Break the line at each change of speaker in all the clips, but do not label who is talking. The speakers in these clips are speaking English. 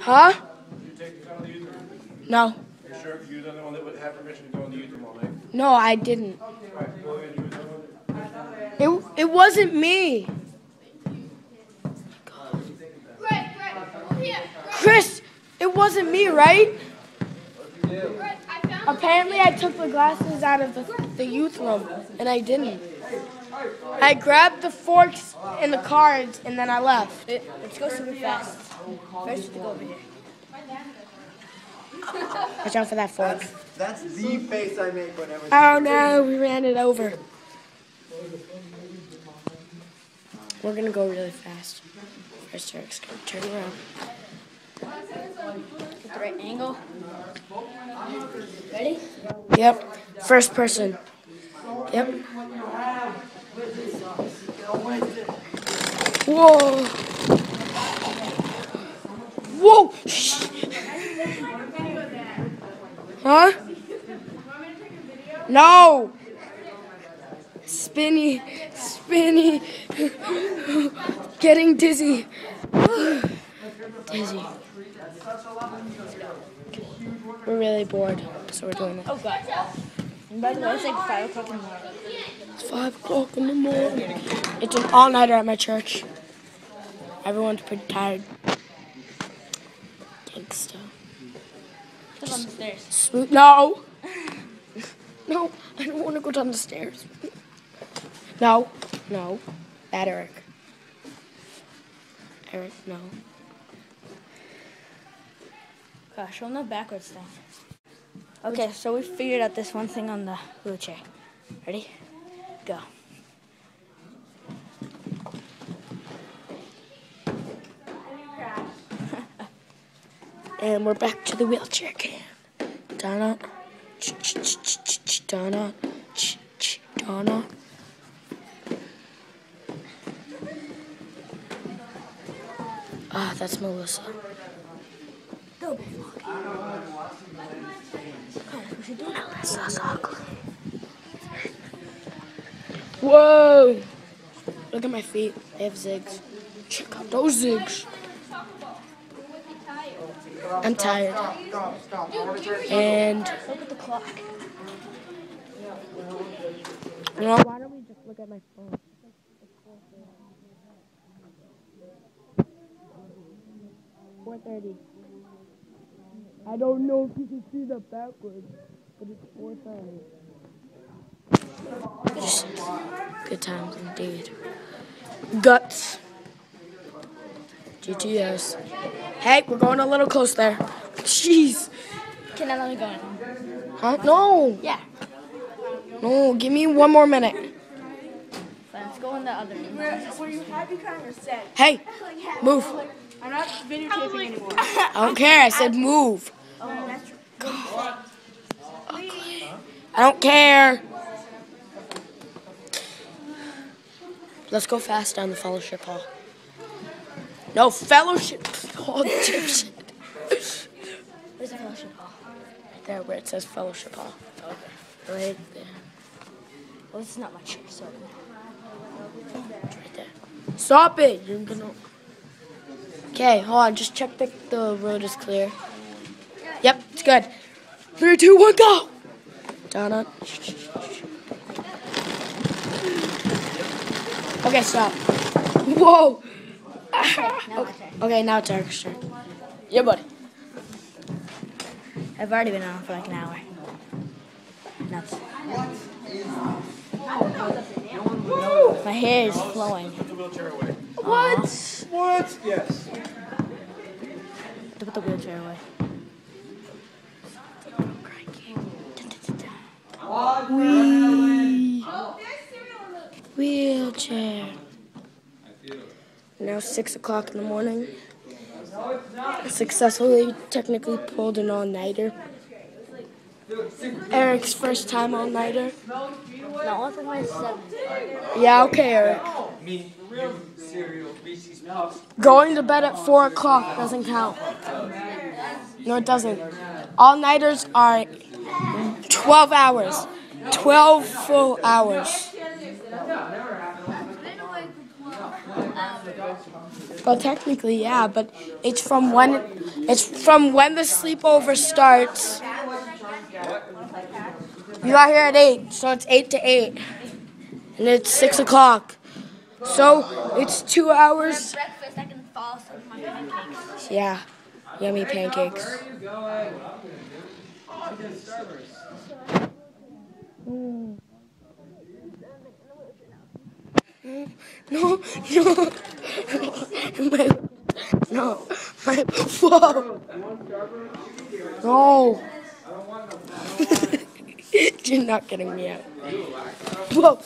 Huh?
Did you take the gun on the youth room?
No.
You're sure you're the only one that would have permission to go in the youth room all night?
No, I didn't.
Right, well, you were the only one.
It wasn't me. Chris, it wasn't me, right? Apparently I took the glasses out of the youth room, and I didn't. I grabbed the forks and the cards, and then I left.
Let's go super fast. First, to go over here.
Watch out for that fork.
That's the face I make whenever.
Oh no, we ran it over. We're gonna go really fast. First, Eric's gonna turn around.
Get the right angle. Ready?
Yep. First person. Yep. Whoa. Whoa. Shh. Huh? No. Spinny. Getting dizzy. Dizzy. We're really bored, so we're doing it.
Oh god. And by the way, it's like 5 o'clock in the morning.
It's 5 o'clock in the morning. It's an all-nighter at my church. Everyone's pretty tired. Gangsta.
Go down the stairs.
Smooth. No. No, I don't want to go down the stairs. No. Bad Eric. Eric, no.
Gosh, show them the backwards thing. Okay, so we figured out this one thing on the wheelchair. Ready? Go.
And we're back to the wheelchair cam. Donna. Donna. Donna. Ah, that's Melissa.
Go, big dog.
Melissa's ugly. Whoa! Look at my feet. They have zigs. Check out those zigs. I'm tired. And
Look at the clock.
you know, why don't we just look at my phone? 4:30. I don't know if you can see that backwards, but it's 4:30. Good times indeed. Guts. GTS. Hey, we're going a little close there. Jeez.
Okay, now let me go in.
Huh? No.
Yeah.
No, give me one more minute.
Let's go in the other room.
Were you happy crying or sad?
Hey, move.
I'm not videotaping anymore.
I don't care. I said move.
That's
I don't care. Let's go fast down the fellowship hall. No, fellowship hall.
Where's the fellowship hall?
Right there where it says fellowship hall.
Okay.
Right there.
Well, this is not my chair, so.
It's right there. Stop it. You're gonna... Okay, hold on. Just check the road is clear. Yep, it's good. 3, 2, 1, go! Donna. Okay, stop. Whoa! Okay, now it's Eric's turn. Yeah, buddy.
I've already been on for like an hour. Nuts. My hair is flowing.
Put the wheelchair away.
What?
What? Yes.
To put the wheelchair away.
Wheelchair. Now 6 o'clock in the morning. Successfully, technically pulled an all-nighter. Eric's first time all-nighter.
No, I think mine's 7.
Yeah, okay, Eric. Going to bed at 4 o'clock doesn't count. No, it doesn't. All-nighters are 12 hours. 12 full hours. Well, technically, yeah, but it's from when the sleepover starts. You got here at 8, so it's 8 to 8, and it's 6 o'clock. So it's 2 hours.
Breakfast, I can fall asleep with my pancakes.
Yeah, yummy pancakes. No, no, no, whoa, no. You're not getting me out. Whoa.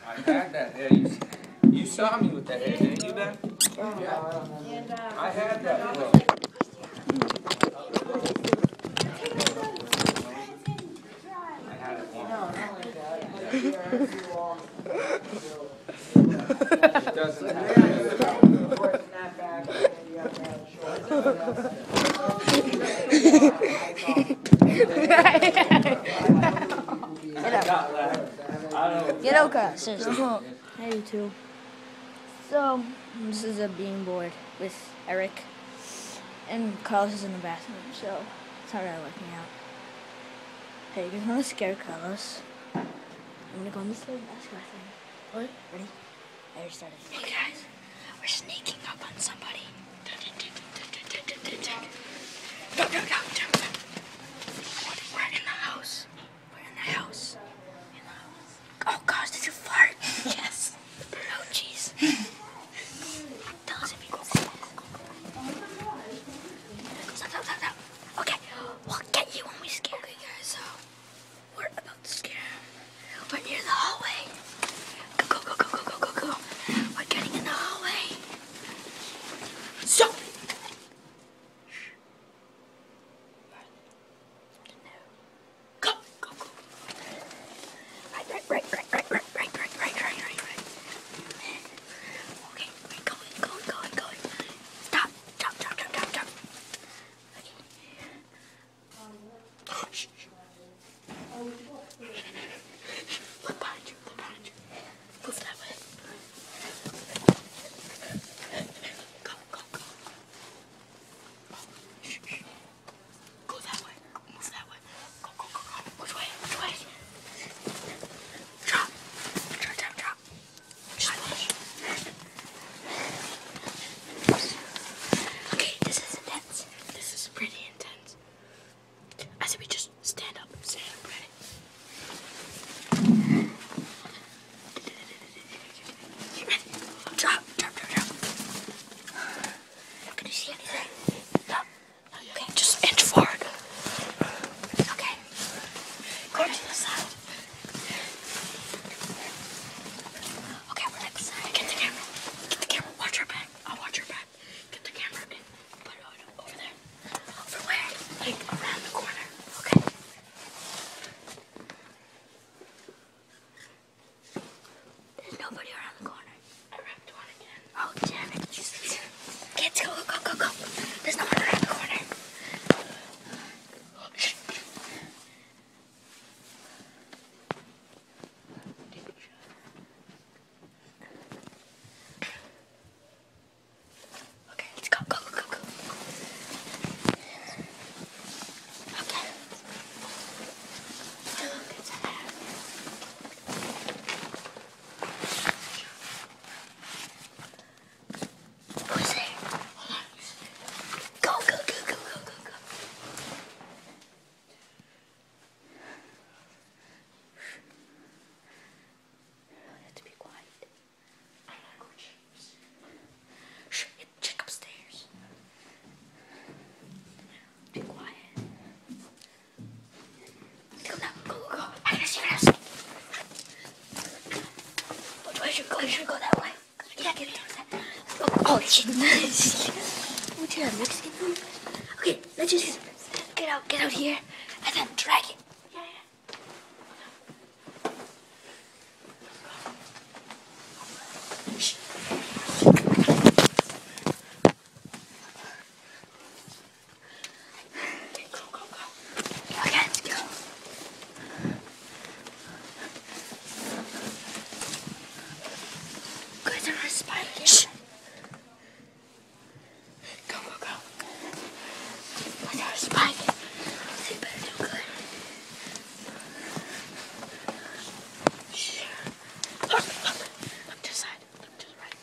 I had that head. You saw me with that head, didn't you, Ben? Yeah. I had that. Look. I had it It doesn't
Get Oka, seriously. I do too. So, this is a being board with Eric. And Carlos is in the bathroom, so it's not really working out. Hey, you're gonna scare Carlos. I'm gonna go in this little basketball thing.
What?
Ready? I already started. Hey guys, we're sneaking up on somebody. No. We're in the house. We're in the house. Oh gosh, did you fart? Yes. Oh jeez. Tell us if you go. Stop. Okay, we'll get you when we scare. Okay guys, so we're about to scare him. We're near the hallway. Go. We're getting in the hallway. Stop! Go. Right. Okay, we're going. Stop. Okay. Shh. Look behind you. Move that way. Go. Shh. Go that way. Move that way. Go. Which way? Drop. Just push. Okay, this is intense. This is pretty intense. I said we just stand up, ready? Drop. Can you see anything? No. Okay, just inch forward. Okay. Go to the side. Okay, we're at the side. Get the camera. Watch your back. I'll watch your back. Get the camera and put it over there. Over where? Like around the corner. Okay. There's nobody around the corner. I wrapped one again. Oh, damn it. Jesus. Kids, go. There's no one around the corner. Shh. Okay, let's go. Okay. Who's there? Hold on. Go. You have to be quiet. Shh, check upstairs. Be quiet. Go now. Go. I gotta see your house. Which way should we go? You should go that way. Yeah, get it. Oh, shit. What's your Mexican food? Okay, let's just get out here and then drag it. Yeah. Shh. Okay, let's go.
spike. Shh. Go, go, go. I got a spike. They better do good. Shh. Look to the side. Look to the right.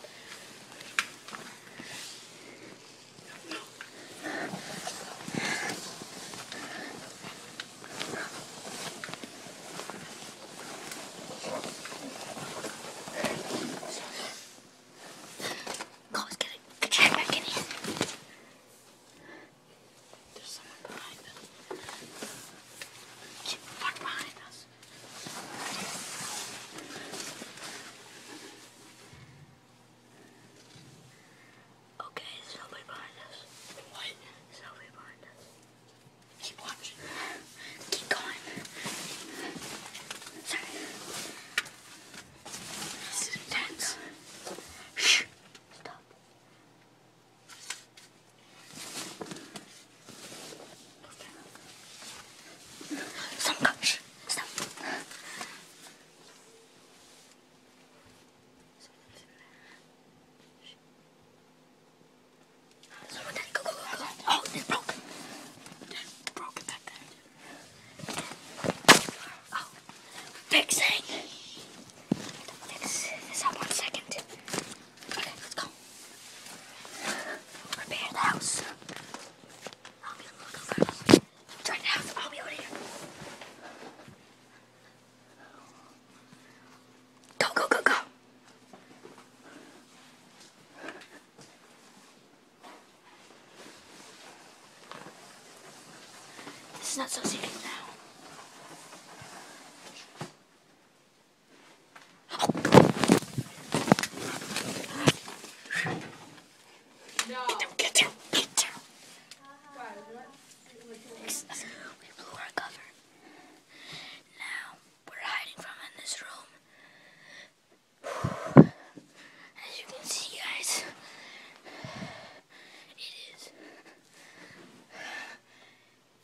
Go, let's get it back in here. There's someone behind us. Keep right behind us. Okay, there's nobody behind us. What? There's nobody behind us. Keep watching. Keep going. Sorry. This is intense. Shh. Stop. Stop. Shh. Stop. Someone did. Go, go, go, go. Oh, it broke. It broke it back there. Oh, fixing. Fix this up 1 second. Okay, let's go. Repair the house. I'll be looking for us. Try the house. I'll be over here. Go, go, go, go. This is not so serious now. Get down. Get down. We blew our cover. Now we're hiding from in this room. As you can see, guys, it is.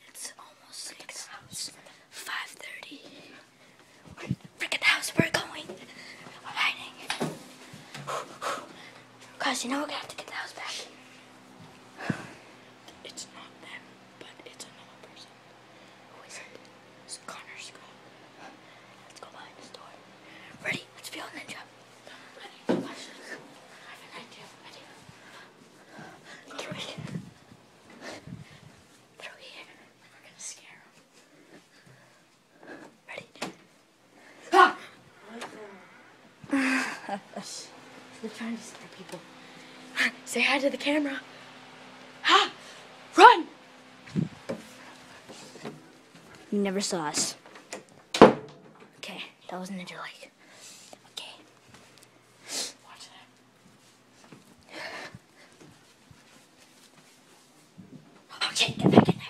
It's almost 5:30. Freaking house, we're going. We're hiding. Guys, you know we're gonna have to get the house back. It's not them, but it's another person. Who is it? It's Connor's girl. Let's go behind this door. Ready? Let's be all ninja. Ready? Watch this. I have an idea. Ready? Through it. Through here. We're gonna scare them. Ready? Ah! They're trying to scare people. Say hi to the camera. Ha! Run!
You never saw us. Okay, that was ninja like. Okay.
Watch that. Okay, get back in there.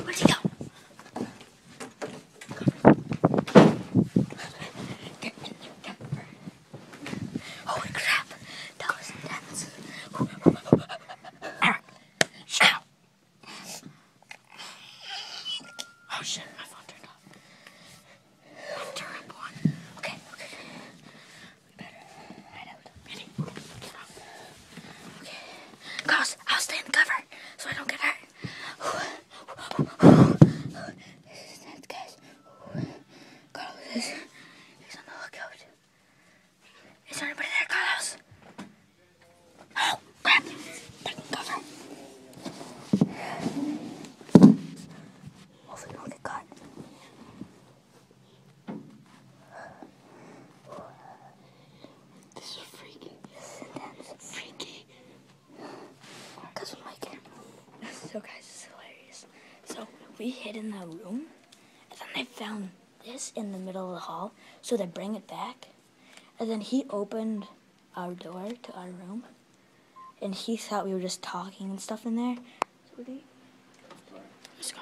Where'd he go? Holy crap, that was intense. Eric, ow. Oh shit, my phone turned off. Turn up one. Okay. We better hide out. Ready? Get off. Okay. Carlos, I'll stay in the cover so I don't get hurt. This is intense, guys. Carlos he's on the lookout. Is there anybody there, Carlos? Oh, crap. Back in cover. Hopefully we don't get caught. This is freaky. This is intense. Freaky. Because of my camera. So guys, this is hilarious. So we hid in the room, and then they found this in the middle of the hall, so they bring it back. And then he opened our door to our room, and he thought we were just talking and stuff in there. So let's go.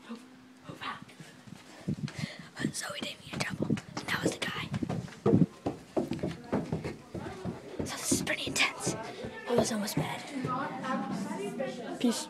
Move out. So we didn't get in trouble. And that was the guy. So this is pretty intense. It was almost bad. Peace.